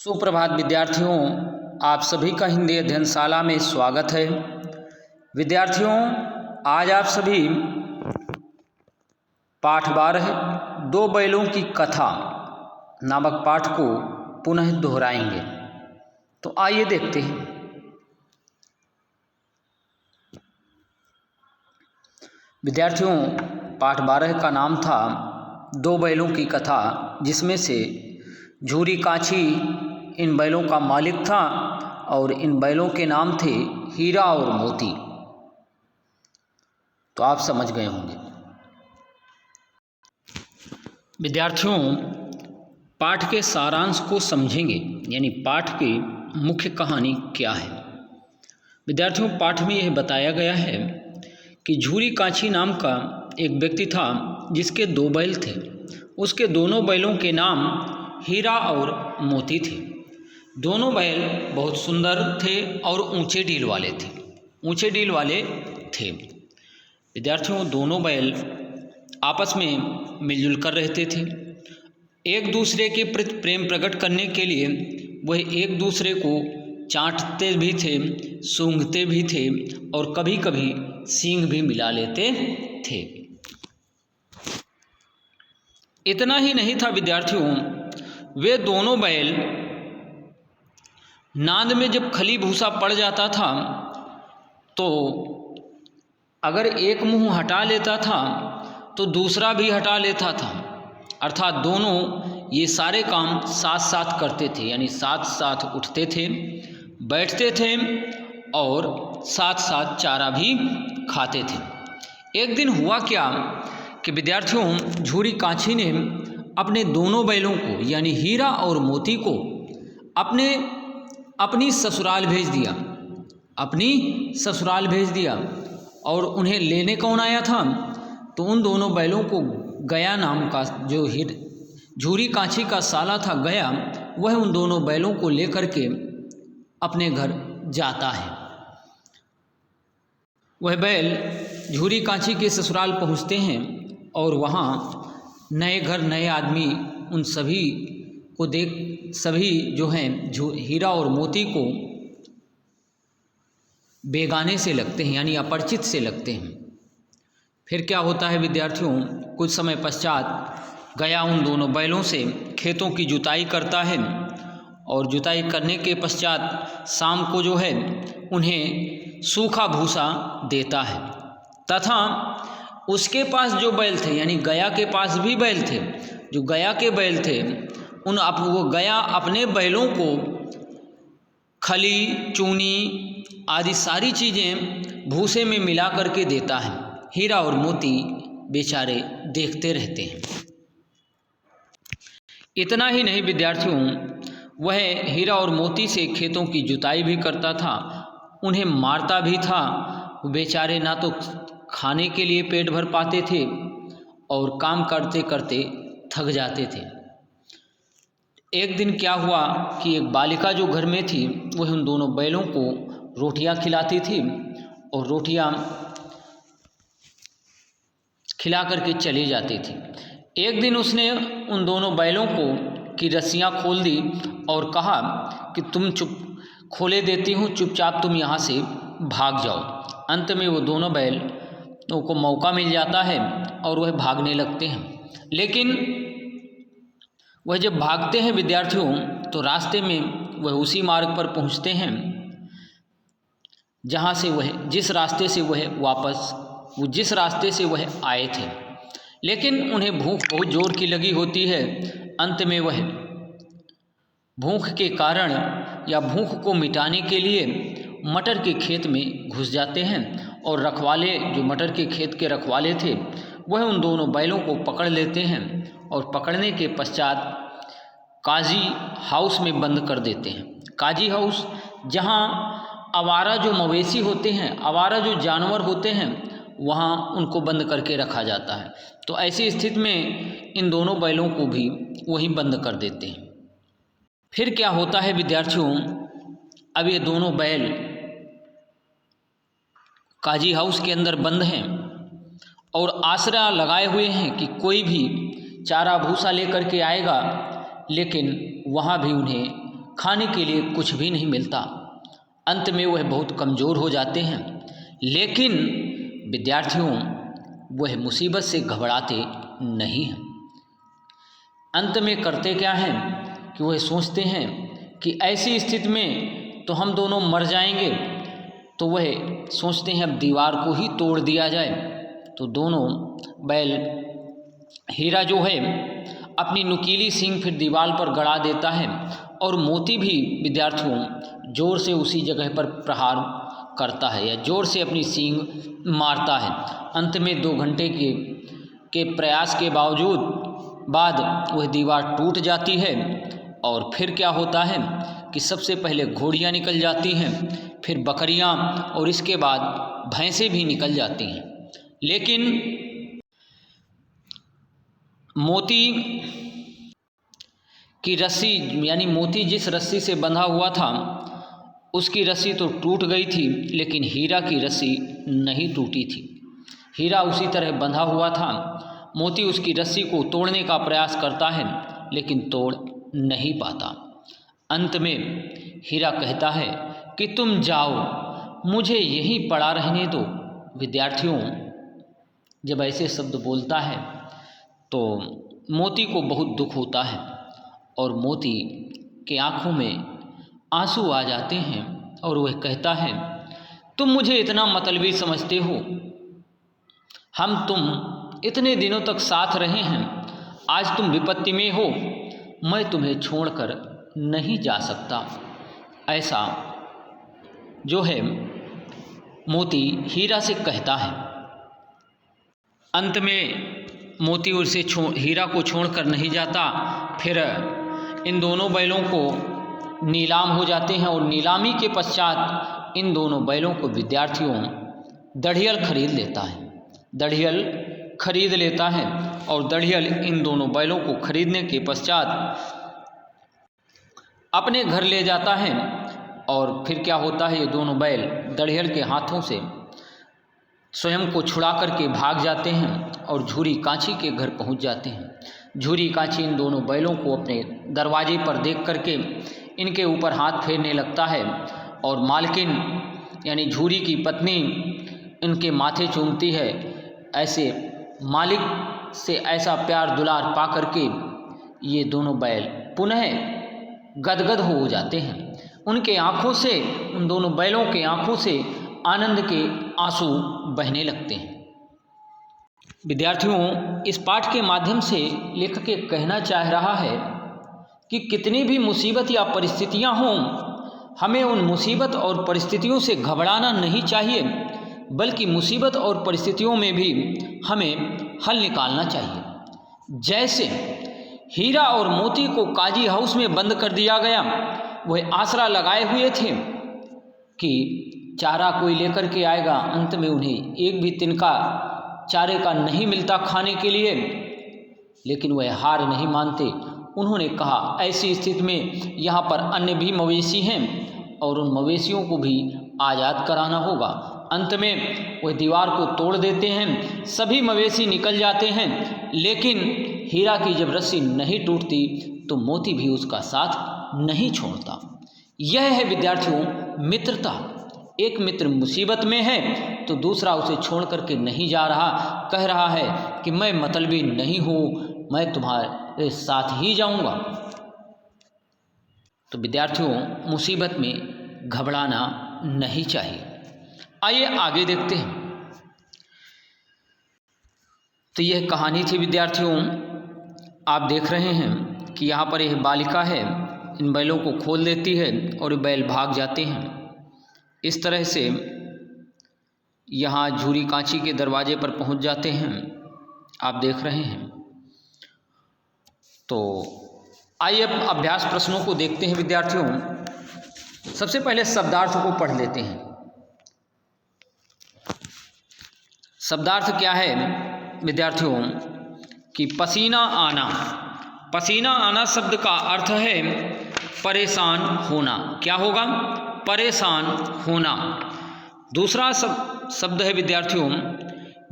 सुप्रभात विद्यार्थियों, आप सभी का हिंदी अध्ययनशाला में स्वागत है। विद्यार्थियों, आज आप सभी पाठ 12 दो बैलों की कथा नामक पाठ को पुनः दोहराएंगे। तो आइए देखते हैं। विद्यार्थियों, पाठ 12 का नाम था दो बैलों की कथा, जिसमें से झूरी काछी इन बैलों का मालिक था और इन बैलों के नाम थे हीरा और मोती। तो आप समझ गए होंगे। विद्यार्थियों, पाठ के सारांश को समझेंगे, यानी पाठ की मुख्य कहानी क्या है। विद्यार्थियों, पाठ में यह बताया गया है कि झूरी काछी नाम का एक व्यक्ति था जिसके दो बैल थे। उसके दोनों बैलों के नाम हीरा और मोती थे। दोनों बैल बहुत सुंदर थे और ऊंचे डील वाले थे। विद्यार्थियों, दोनों बैल आपस में मिलजुल कर रहते थे। एक दूसरे के प्रति प्रेम प्रकट करने के लिए वह एक दूसरे को चाटते भी थे, सूंघते भी थे और कभी कभी सींग भी मिला लेते थे। इतना ही नहीं था विद्यार्थियों, वे दोनों बैल नांद में जब खली भूसा पड़ जाता था तो अगर एक मुंह हटा लेता था तो दूसरा भी हटा लेता था। अर्थात दोनों ये सारे काम साथ साथ करते थे, यानी साथ साथ उठते थे, बैठते थे और साथ साथ चारा भी खाते थे। एक दिन हुआ क्या कि विद्यार्थियों, झूरी काछी ने अपने दोनों बैलों को, यानी हीरा और मोती को अपनी ससुराल भेज दिया। और उन्हें लेने कौन आया था? तो उन दोनों बैलों को गया नाम का, जो झूरी काछी का साला था गया, वह उन दोनों बैलों को लेकर के अपने घर जाता है। वह बैल झूरी काछी के ससुराल पहुंचते हैं और वहाँ नए घर, नए आदमी, उन सभी को सभी जो हैं हीरा और मोती को बेगाने से लगते हैं, यानी अपरिचित से लगते हैं। फिर क्या होता है विद्यार्थियों, कुछ समय पश्चात गया उन दोनों बैलों से खेतों की जुताई करता है और जुताई करने के पश्चात शाम को जो है उन्हें सूखा भूसा देता है। तथा उसके पास जो बैल थे, यानी गया के पास भी बैल थे, जो गया के बैल थे वो गया अपने बैलों को खली, चूनी आदि सारी चीज़ें भूसे में मिला करके देता है। हीरा और मोती बेचारे देखते रहते हैं। इतना ही नहीं विद्यार्थियों, वह हीरा और मोती से खेतों की जुताई भी करता था, उन्हें मारता भी था। वो बेचारे ना तो खाने के लिए पेट भर पाते थे और काम करते करते थक जाते थे। एक दिन क्या हुआ कि एक बालिका जो घर में थी वह उन दोनों बैलों को रोटियां खिलाती थी और रोटियां खिला करके चली जाती थी। एक दिन उसने उन दोनों बैलों की रस्सियां खोल दी और कहा कि तुम खोले देती हूँ, चुपचाप तुम यहाँ से भाग जाओ। अंत में वो दोनों बैल को मौका मिल जाता है और वह भागने लगते हैं। लेकिन वह जब भागते हैं विद्यार्थियों, तो रास्ते में वह उसी मार्ग पर पहुंचते हैं जहां से जिस रास्ते से वह आए थे। लेकिन उन्हें भूख बहुत जोर की लगी होती है। अंत में वह भूख के कारण या भूख को मिटाने के लिए मटर के खेत में घुस जाते हैं और रखवाले, जो मटर के खेत के रखवाले थे, वह उन दोनों बैलों को पकड़ लेते हैं और पकड़ने के पश्चात काजी हाउस में बंद कर देते हैं। काजी हाउस, जहां आवारा जो मवेशी होते हैं, आवारा जो जानवर होते हैं, वहां उनको बंद करके रखा जाता है। तो ऐसी स्थिति में इन दोनों बैलों को भी वहीं बंद कर देते हैं। फिर क्या होता है विद्यार्थियों, अब ये दोनों बैल काजी हाउस के अंदर बंद हैं और आसरा लगाए हुए हैं कि कोई भी चारा भूसा लेकर के आएगा, लेकिन वहाँ भी उन्हें खाने के लिए कुछ भी नहीं मिलता। अंत में वह बहुत कमज़ोर हो जाते हैं। लेकिन विद्यार्थियों, वह मुसीबत से घबराते नहीं हैं। अंत में करते क्या हैं कि वह सोचते हैं कि ऐसी स्थिति में तो हम दोनों मर जाएंगे, तो वह सोचते हैं अब दीवार को ही तोड़ दिया जाए। तो दोनों बैल, हीरा जो है अपनी नुकीली सींग फिर दीवार पर गड़ा देता है और मोती भी विद्यार्थियों ज़ोर से उसी जगह पर प्रहार करता है या ज़ोर से अपनी सींग मारता है। अंत में 2 घंटे के प्रयास के बाद वह दीवार टूट जाती है। और फिर क्या होता है कि सबसे पहले घोड़ियाँ निकल जाती हैं, फिर बकरियाँ और इसके बाद भैंसें भी निकल जाती हैं। लेकिन मोती की रस्सी, यानी मोती जिस रस्सी से बंधा हुआ था उसकी रस्सी तो टूट गई थी, लेकिन हीरा की रस्सी नहीं टूटी थी। हीरा उसी तरह बंधा हुआ था। मोती उसकी रस्सी को तोड़ने का प्रयास करता है, लेकिन तोड़ नहीं पाता। अंत में हीरा कहता है कि तुम जाओ, मुझे यहीं पड़ा रहने दो। विद्यार्थियों, जब ऐसे शब्द बोलता है तो मोती को बहुत दुख होता है और मोती के आँखों में आंसू आ जाते हैं और वह कहता है, तुम मुझे इतना मतलबी समझते हो? तुम इतने दिनों तक साथ रहे हैं, आज तुम विपत्ति में हो, मैं तुम्हें छोड़कर नहीं जा सकता। ऐसा जो है मोती हीरा से कहता है। अंत में मोती उसे हीरा को छोड़कर नहीं जाता। फिर इन दोनों बैलों को नीलाम हो जाते हैं और नीलामी के पश्चात इन दोनों बैलों को विद्यार्थियों दढ़ियल खरीद लेता है। दढ़ियल खरीद लेता है और दढ़ियल इन दोनों बैलों को खरीदने के पश्चात अपने घर ले जाता है। और फिर क्या होता है, ये दोनों बैल दढ़ियल के हाथों से स्वयं को छुड़ा करके भाग जाते हैं और झूरी कांची के घर पहुंच जाते हैं। झूरी कांची इन दोनों बैलों को अपने दरवाजे पर देख करके इनके ऊपर हाथ फेरने लगता है और मालकिन यानी झूरी की पत्नी इनके माथे चूमती है। ऐसे मालिक से ऐसा प्यार दुलार पा करके ये दोनों बैल पुनः गदगद हो जाते हैं। उनके आँखों से, उन दोनों बैलों के आँखों से आनंद के आंसू बहने लगते हैं। विद्यार्थियों, इस पाठ के माध्यम से लेखक ये कहना चाह रहा है कि कितनी भी मुसीबत या परिस्थितियां हों, हमें उन मुसीबत और परिस्थितियों से घबराना नहीं चाहिए, बल्कि मुसीबत और परिस्थितियों में भी हमें हल निकालना चाहिए। जैसे हीरा और मोती को काजी हाउस में बंद कर दिया गया, वह आसरा लगाए हुए थे कि चारा कोई लेकर के आएगा। अंत में उन्हें एक भी तिनका चारे का नहीं मिलता खाने के लिए, लेकिन वह हार नहीं मानते। उन्होंने कहा ऐसी स्थिति में यहाँ पर अन्य भी मवेशी हैं और उन मवेशियों को भी आज़ाद कराना होगा। अंत में वह दीवार को तोड़ देते हैं, सभी मवेशी निकल जाते हैं, लेकिन हीरा की जब रस्सी नहीं टूटती तो मोती भी उसका साथ नहीं छोड़ता। यह है विद्यार्थियों मित्रता। एक मित्र मुसीबत में है तो दूसरा उसे छोड़ करके नहीं जा रहा, कह रहा है कि मैं मतलबी नहीं हूँ, मैं तुम्हारे साथ ही जाऊँगा। तो विद्यार्थियों, मुसीबत में घबराना नहीं चाहिए। आइए आगे देखते हैं। तो यह कहानी थी विद्यार्थियों। आप देख रहे हैं कि यहाँ पर यह बालिका है, इन बैलों को खोल देती है और ये बैल भाग जाते हैं। इस तरह से यहाँ झूरी कांची के दरवाजे पर पहुँच जाते हैं, आप देख रहे हैं। तो आइए अब अभ्यास प्रश्नों को देखते हैं विद्यार्थियों। सबसे पहले शब्दार्थ को पढ़ लेते हैं। शब्दार्थ क्या है विद्यार्थियों कि पसीना आना। पसीना आना शब्द का अर्थ है परेशान होना। क्या होगा? परेशान होना। दूसरा शब्द है विद्यार्थियों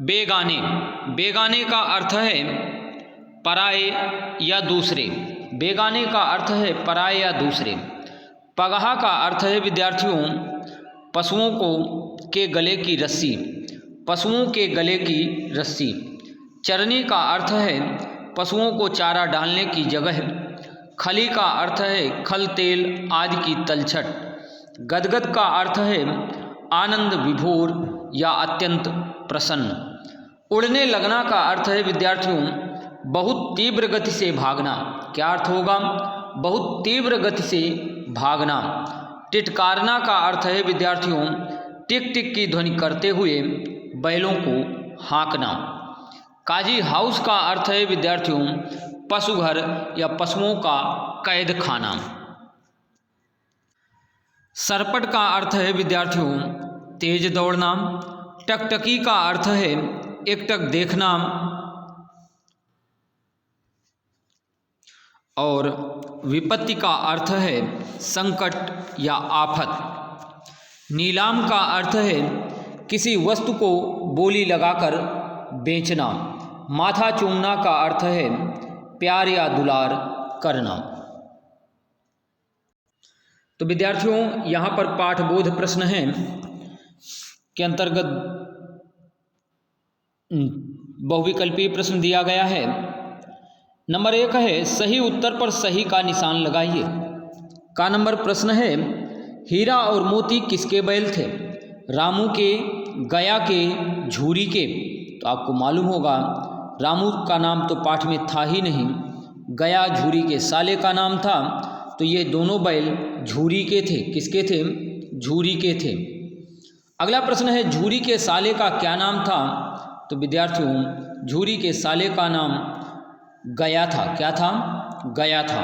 बेगाने। बेगाने का अर्थ है पराये या दूसरे। बेगाने का अर्थ है पराये या दूसरे। पगहा का अर्थ है विद्यार्थियों पशुओं को के गले की रस्सी, पशुओं के गले की रस्सी। चरनी का अर्थ है पशुओं को चारा डालने की जगह। खली का अर्थ है खल, तेल आदि की तलछट। गदगद का अर्थ है आनंद विभोर या अत्यंत प्रसन्न। उड़ने लगना का अर्थ है विद्यार्थियों बहुत तीव्र गति से भागना। क्या अर्थ होगा? बहुत तीव्र गति से भागना। टिटकारना का अर्थ है विद्यार्थियों टिक टिक की ध्वनि करते हुए बैलों को हाँकना। काजी हाउस का अर्थ है विद्यार्थियों पशु घर या पशुओं का कैद खाना। सरपट का अर्थ है विद्यार्थियों तेज दौड़ना। टकटकी का अर्थ है एकटक देखना। और विपत्ति का अर्थ है संकट या आफत। नीलाम का अर्थ है किसी वस्तु को बोली लगाकर बेचना। माथा चूमना का अर्थ है प्यार या दुलार करना। तो विद्यार्थियों यहाँ पर पाठबोध प्रश्न है के अंतर्गत बहुविकल्पीय प्रश्न दिया गया है। नंबर 1 है सही उत्तर पर सही का निशान लगाइए। का नंबर प्रश्न है हीरा और मोती किसके बैल थे? रामू के, गया के, झूरी के। तो आपको मालूम होगा रामू का नाम तो पाठ में था ही नहीं, गया झूरी के साले का नाम था, तो ये दोनों बैल झूरी के थे। किसके थे? झूरी के थे। अगला प्रश्न है झूरी के साले का क्या नाम था? तो विद्यार्थियों झूरी के साले का नाम गया था। क्या था? गया था।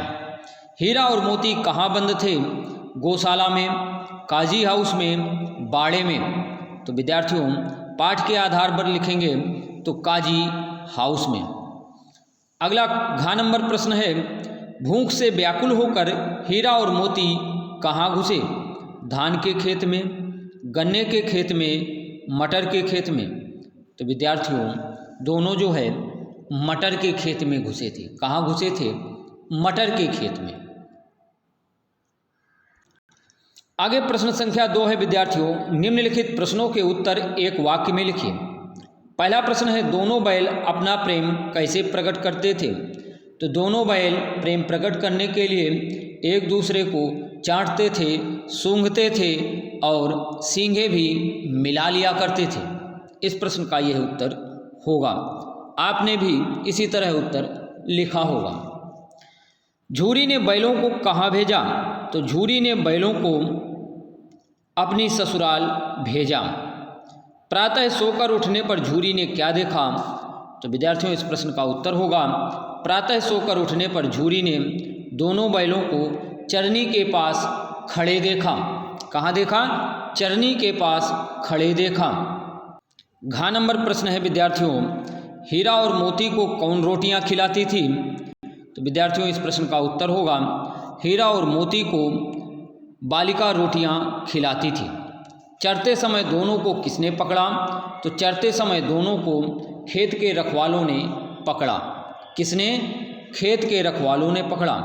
हीरा और मोती कहाँ बंद थे? गौशाला में, काजी हाउस में, बाड़े में। तो विद्यार्थियों पाठ के आधार पर लिखेंगे तो काजी हाउस में। अगला घ नंबर प्रश्न है भूख से व्याकुल होकर हीरा और मोती कहाँ घुसे? धान के खेत में, गन्ने के खेत में, मटर के खेत में। तो विद्यार्थियों दोनों जो है मटर के खेत में घुसे थे। कहाँ घुसे थे? मटर के खेत में। आगे प्रश्न संख्या 2 है विद्यार्थियों निम्नलिखित प्रश्नों के उत्तर एक वाक्य में लिखिए। पहला प्रश्न है दोनों बैल अपना प्रेम कैसे प्रकट करते थे? तो दोनों बैल प्रेम प्रकट करने के लिए एक दूसरे को चाटते थे, सूंघते थे और सींगे भी मिला लिया करते थे। इस प्रश्न का यह उत्तर होगा। आपने भी इसी तरह उत्तर लिखा होगा। झूरी ने बैलों को कहाँ भेजा? तो झूरी ने बैलों को अपनी ससुराल भेजा। प्रातः सोकर उठने पर झूरी ने क्या देखा? तो विद्यार्थियों इस प्रश्न का उत्तर होगा प्रातः सोकर उठने पर झूरी ने दोनों बैलों को चरनी के पास खड़े देखा। कहाँ देखा? चरनी के पास खड़े देखा। घ नंबर प्रश्न है विद्यार्थियों हीरा और मोती को कौन रोटियां खिलाती थी? तो विद्यार्थियों इस प्रश्न का उत्तर होगा हीरा और मोती को बालिका रोटियां खिलाती थी। चरते समय दोनों को किसने पकड़ा? तो चरते समय दोनों को खेत के रखवालों ने पकड़ा। किसने? खेत के रखवालों ने पकड़ा।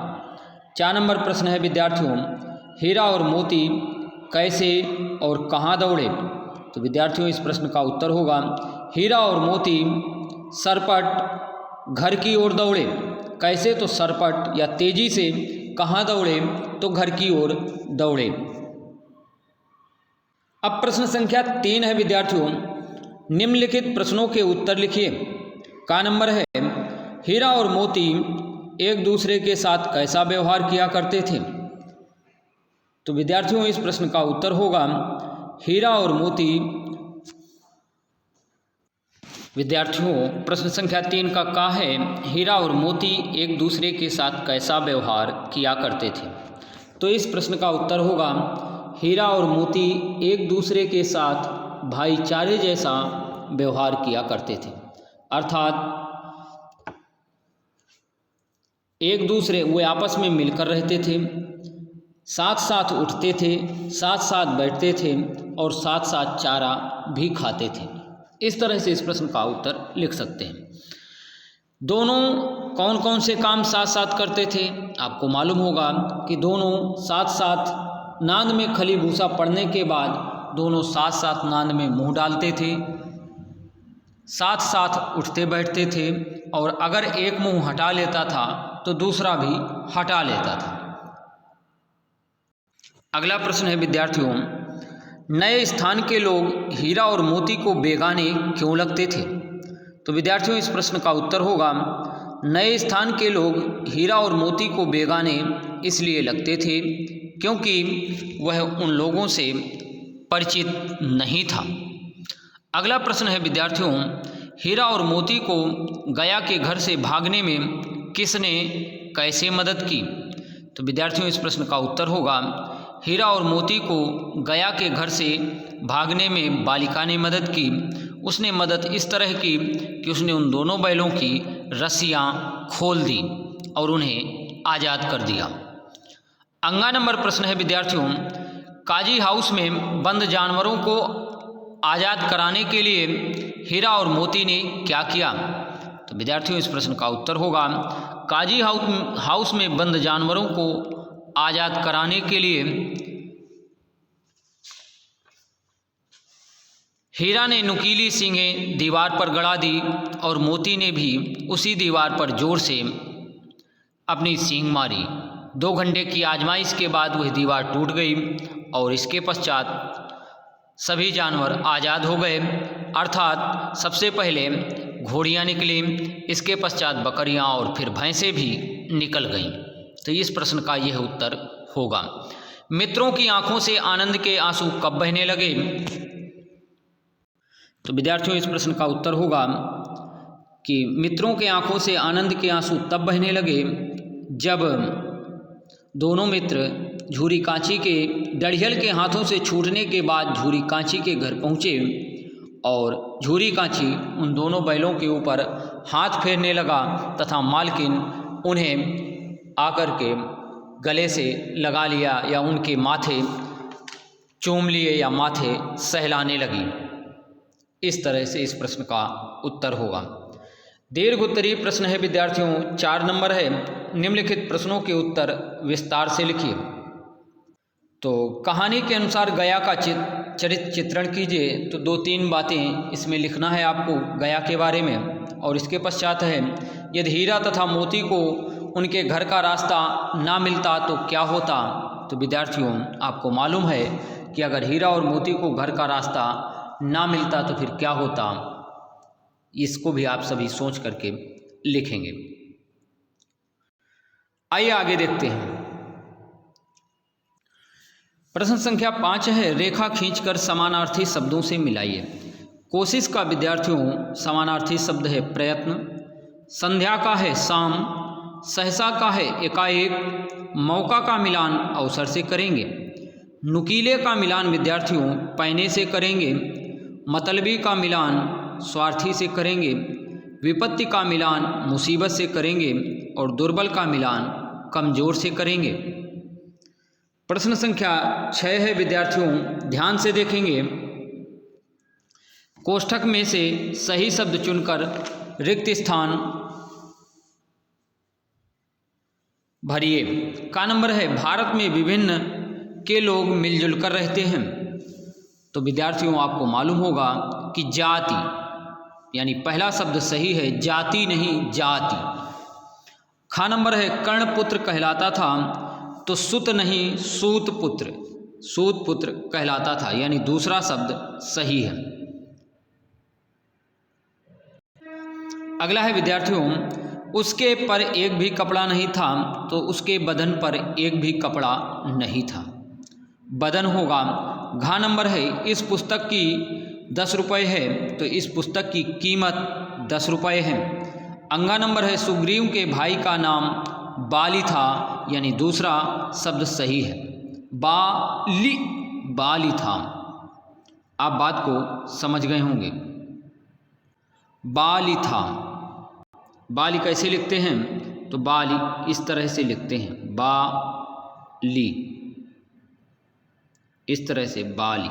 4 नंबर प्रश्न है विद्यार्थियों हीरा और मोती कैसे और कहाँ दौड़े? तो विद्यार्थियों इस प्रश्न का उत्तर होगा हीरा और मोती सरपट घर की ओर दौड़े। कैसे? तो सरपट या तेजी से। कहाँ दौड़े? तो घर की ओर दौड़े। अब प्रश्न संख्या 3 है विद्यार्थियों निम्नलिखित प्रश्नों के उत्तर लिखिए। का नंबर है हीरा और मोती एक दूसरे के साथ कैसा व्यवहार किया करते थे? तो विद्यार्थियों इस प्रश्न का उत्तर होगा हीरा और मोती। विद्यार्थियों प्रश्न संख्या 3 का है हीरा और मोती एक दूसरे के साथ कैसा व्यवहार किया करते थे? तो इस प्रश्न का उत्तर होगा हीरा और मोती एक दूसरे के साथ भाईचारे जैसा व्यवहार किया करते थे। अर्थात एक दूसरे वे आपस में मिलकर रहते थे, साथ साथ उठते थे, साथ साथ बैठते थे और साथ साथ चारा भी खाते थे। इस तरह से इस प्रश्न का उत्तर लिख सकते हैं। दोनों कौन कौन से काम साथ साथ करते थे? आपको मालूम होगा कि दोनों साथ साथ नांद में खली भूसा पड़ने के बाद दोनों साथ साथ नांद में मुंह डालते थे, साथ साथ उठते बैठते थे, और अगर एक मुंह हटा लेता था तो दूसरा भी हटा लेता था। अगला प्रश्न है विद्यार्थियों, नए स्थान के लोग हीरा और मोती को बेगाने क्यों लगते थे? तो विद्यार्थियों इस प्रश्न का उत्तर होगा, नए स्थान के लोग हीरा और मोती को बेगाने इसलिए लगते थे क्योंकि वह उन लोगों से परिचित नहीं था। अगला प्रश्न है विद्यार्थियों, हीरा और मोती को गया के घर से भागने में किसने कैसे मदद की? तो विद्यार्थियों इस प्रश्न का उत्तर होगा, हीरा और मोती को गया के घर से भागने में बालिका ने मदद की। उसने मदद इस तरह की कि उसने उन दोनों बैलों की रस्सियाँ खोल दी और उन्हें आज़ाद कर दिया। अंगा नंबर प्रश्न है विद्यार्थियों, काजी हाउस में बंद जानवरों को आज़ाद कराने के लिए हीरा और मोती ने क्या किया? तो विद्यार्थियों इस प्रश्न का उत्तर होगा, काजी हाउस में बंद जानवरों को आज़ाद कराने के लिए हीरा ने नुकीली सींगें दीवार पर गड़ा दी और मोती ने भी उसी दीवार पर जोर से अपनी सींग मारी। 2 घंटे की आजमाइश के बाद वह दीवार टूट गई और इसके पश्चात सभी जानवर आज़ाद हो गए, अर्थात सबसे पहले घोड़ियाँ निकली, इसके पश्चात बकरियाँ और फिर भैंसें भी निकल गईं। तो इस प्रश्न का यह उत्तर होगा। मित्रों की आंखों से आनंद के आंसू कब बहने लगे? तो विद्यार्थियों इस प्रश्न का उत्तर होगा कि मित्रों के आंखों से आनंद के आंसू तब बहने लगे जब दोनों मित्र झूरी कांची के डढ़ियल के हाथों से छूटने के बाद झूरी कांची के घर पहुँचे और झूरी कांची उन दोनों बैलों के ऊपर हाथ फेरने लगा तथा मालकिन उन्हें आकर के गले से लगा लिया या उनके माथे चूम लिए या माथे सहलाने लगी। इस तरह से इस प्रश्न का उत्तर होगा। दीर्घ उत्तरीय प्रश्न है विद्यार्थियों, 4 नंबर है। निम्नलिखित प्रश्नों के उत्तर विस्तार से लिखिए। तो कहानी के अनुसार गया का चरित्र चित्रण कीजिए। तो 2-3 बातें इसमें लिखना है आपको गया के बारे में। और इसके पश्चात है, यदि हीरा तथा मोती को उनके घर का रास्ता ना मिलता तो क्या होता? तो विद्यार्थियों आपको मालूम है कि अगर हीरा और मोती को घर का रास्ता ना मिलता तो फिर क्या होता, इसको भी आप सभी सोच करके लिखेंगे। आइए आगे देखते हैं। प्रश्न संख्या 5 है, रेखा खींचकर समानार्थी शब्दों से मिलाइए। कोशिश का विद्यार्थियों समानार्थी शब्द है प्रयत्न, संध्या का है शाम, सहसा का है एकाएक, मौका का मिलान अवसर से करेंगे, नुकीले का मिलान विद्यार्थियों पैने से करेंगे, मतलबी का मिलान स्वार्थी से करेंगे, विपत्ति का मिलान मुसीबत से करेंगे और दुर्बल का मिलान कमजोर से करेंगे। प्रश्न संख्या 6 है विद्यार्थियों, ध्यान से देखेंगे। कोष्ठक में से सही शब्द चुनकर रिक्त स्थान भरिए। का नंबर है, भारत में विभिन्न के लोग मिलजुल कर रहते हैं। तो विद्यार्थियों आपको मालूम होगा कि जाति, यानी पहला शब्द सही है, जाति नहीं जाति। खा नंबर है, कर्णपुत्र कहलाता था तो सुत नहीं सूत पुत्र कहलाता था, यानी दूसरा शब्द सही है। अगला है विद्यार्थियों, उसके पर एक भी कपड़ा नहीं था तो उसके बदन पर एक भी कपड़ा नहीं था, बदन होगा। घा नंबर है, इस पुस्तक की 10 रुपये है तो इस पुस्तक की कीमत 10 रुपये है। अंगा नंबर है, सुग्रीव के भाई का नाम बाली था, यानी दूसरा शब्द सही है, बाली था। आप बात को समझ गए होंगे। बाली था, बाली कैसे लिखते हैं? तो बाली इस तरह से लिखते हैं, बाली, इस तरह से बाली।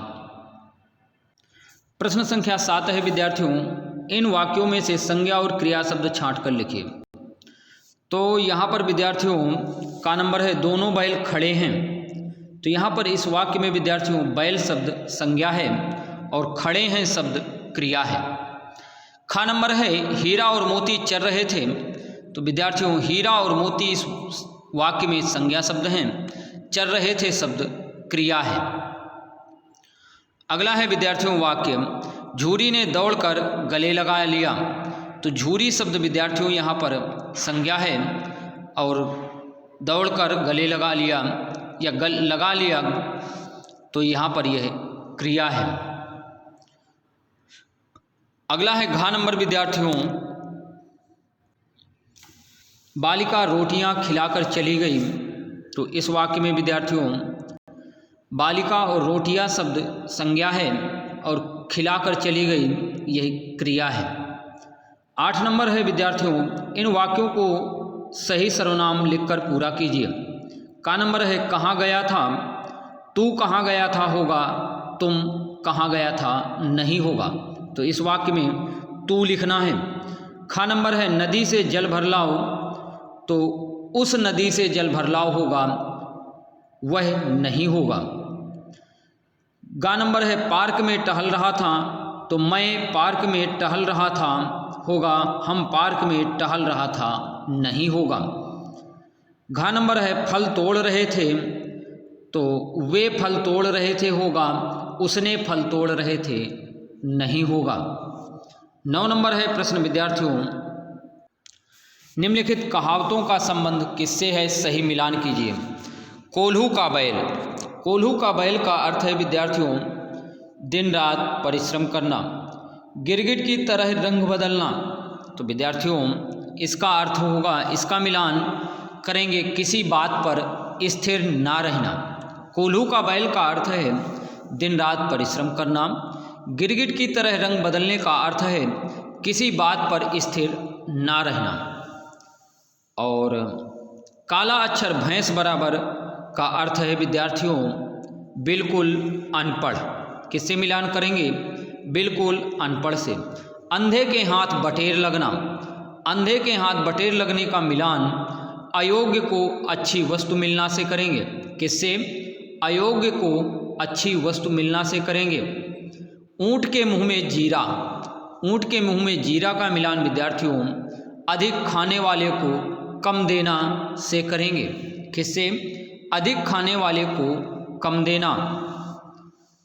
प्रश्न संख्या 7 है विद्यार्थियों, इन वाक्यों में से संज्ञा और क्रिया शब्द छांट कर लिखिए। तो यहाँ पर विद्यार्थियों का नंबर है दोनों बैल खड़े हैं। तो यहाँ पर इस वाक्य में विद्यार्थियों बैल शब्द संज्ञा है और खड़े हैं शब्द क्रिया है। खा नंबर है हीरा और मोती चल रहे थे। तो विद्यार्थियों हीरा और मोती इस वाक्य में संज्ञा शब्द हैं, चल रहे थे शब्द क्रिया है। अगला है विद्यार्थियों वाक्य झूरी ने दौड़कर गले लगा लिया। तो झूरी शब्द विद्यार्थियों यहाँ पर संज्ञा है और दौड़कर गले लगा लिया या लगा लिया तो यहाँ पर यह क्रिया है। अगला है घा नंबर विद्यार्थियों बालिका रोटियां खिलाकर चली गई। तो इस वाक्य में विद्यार्थियों बालिका और रोटियां शब्द संज्ञा है और खिलाकर चली गई यही क्रिया है। 8 नंबर है विद्यार्थियों इन वाक्यों को सही सर्वनाम लिखकर पूरा कीजिए। का नंबर है कहाँ गया था, तू कहाँ गया था होगा, तुम कहाँ गया था नहीं होगा। तो इस वाक्य में तू लिखना है। खा नंबर है नदी से जल भर लाओ। तो उस नदी से जल भर लाओ होगा, वह नहीं होगा। गा नंबर है पार्क में टहल रहा था। तो मैं पार्क में टहल रहा था होगा, हम पार्क में टहल रहा था नहीं होगा। घा नंबर है फल तोड़ रहे थे। तो वे फल तोड़ रहे थे होगा, उसने फल तोड़ रहे थे नहीं होगा। 9 नंबर है प्रश्न विद्यार्थियों निम्नलिखित कहावतों का संबंध किससे है, सही मिलान कीजिए। कोल्हू का बैल। कोल्हू का बैल का अर्थ है विद्यार्थियों दिन रात परिश्रम करना। गिरगिट की तरह रंग बदलना। तो विद्यार्थियों इसका अर्थ होगा, इसका मिलान करेंगे किसी बात पर स्थिर ना रहना। कोल्हू का बैल का अर्थ है दिन रात परिश्रम करना। गिरगिट की तरह रंग बदलने का अर्थ है किसी बात पर स्थिर ना रहना। और काला अक्षर भैंस बराबर का अर्थ है विद्यार्थियों बिल्कुल अनपढ़। किससे मिलान करेंगे, बिल्कुल अनपढ़ से। अंधे के हाथ बटेर लगना। अंधे के हाथ बटेर लगने का मिलान अयोग्य को अच्छी वस्तु मिलना से करेंगे। किससे, अयोग्य को अच्छी वस्तु मिलना से करेंगे। ऊंट के मुंह में जीरा। ऊंट के मुंह में जीरा का मिलान विद्यार्थियों अधिक खाने वाले को कम देना से करेंगे। किससे, अधिक खाने वाले को कम देना।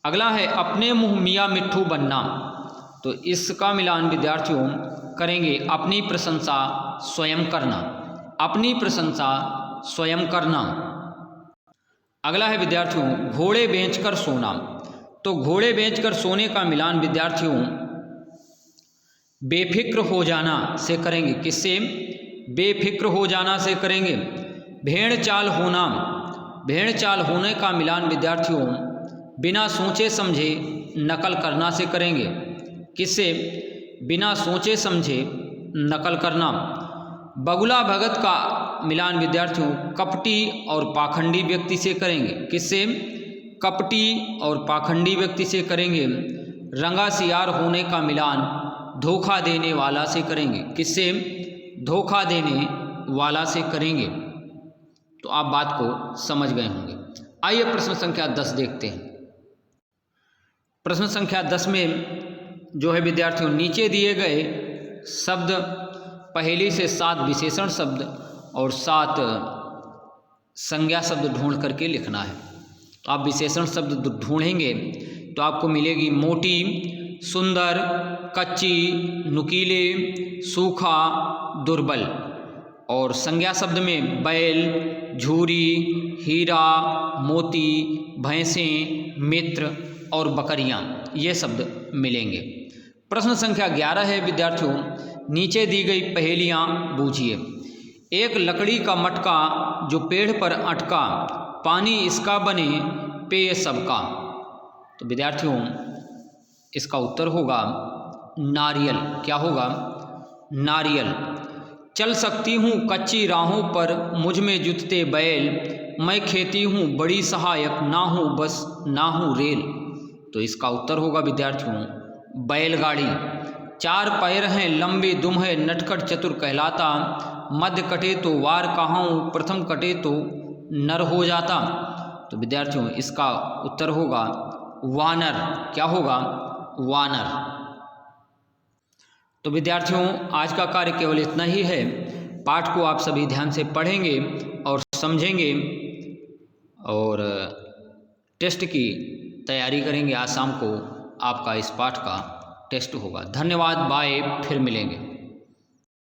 अगला है अपने मुंह मियाँ मिट्ठू बनना। तो इसका मिलान विद्यार्थियों करेंगे अपनी प्रशंसा स्वयं करना। अपनी प्रशंसा स्वयं करना। अगला है विद्यार्थियों घोड़े बेचकर सोना। तो घोड़े बेचकर सोने का मिलान विद्यार्थियों बेफिक्र हो जाना से करेंगे। किससे, बेफिक्र हो जाना से करेंगे। भेड़ चाल होना। भेड़ चाल होने का मिलान विद्यार्थियों बिना सोचे समझे नकल करना से करेंगे। किससे, बिना सोचे समझे नकल करना। बगुला भगत का मिलान विद्यार्थियों कपटी और पाखंडी व्यक्ति से करेंगे। किससे, कपटी और पाखंडी व्यक्ति से करेंगे। रंगा सियार होने का मिलान धोखा देने वाला से करेंगे। किससे, धोखा देने वाला से करेंगे। तो आप बात को समझ गए होंगे। आइए प्रश्न संख्या 10 देखते हैं। प्रश्न संख्या 10 में जो है विद्यार्थियों नीचे दिए गए शब्द पहेली से 7 विशेषण शब्द और 7 संज्ञा शब्द ढूंढ करके लिखना है। तो आप विशेषण शब्द ढूंढेंगे तो आपको मिलेगी मोटी, सुंदर, कच्ची, नुकीले, सूखा, दुर्बल। और संज्ञा शब्द में बैल, झूरी, हीरा, मोती, भैंसें, मित्र और बकरियां, ये शब्द मिलेंगे। प्रश्न संख्या 11 है विद्यार्थियों नीचे दी गई पहेलियां बूझिए। एक लकड़ी का मटका जो पेड़ पर अटका, पानी इसका बने पेय सबका। तो विद्यार्थियों इसका उत्तर होगा नारियल। क्या होगा, नारियल। चल सकती हूँ कच्ची राहों पर, मुझ में जुतते बैल, मैं खेती हूँ बड़ी सहायक, ना हूँ बस ना हूँ रेल। तो इसका उत्तर होगा विद्यार्थियों बैलगाड़ी। 4 पैर हैं लंबी दुम है, नटखट चतुर कहलाता, मध्य कटे तो वार कहाऊँ, प्रथम कटे तो नर हो जाता। तो विद्यार्थियों इसका उत्तर होगा वानर। क्या होगा? वानर। तो विद्यार्थियों आज का कार्य केवल इतना ही है। पाठ को आप सभी ध्यान से पढ़ेंगे और समझेंगे और टेस्ट की तैयारी करेंगे। आज शाम को आपका इस पाठ का टेस्ट होगा। धन्यवाद, बाय, फिर मिलेंगे।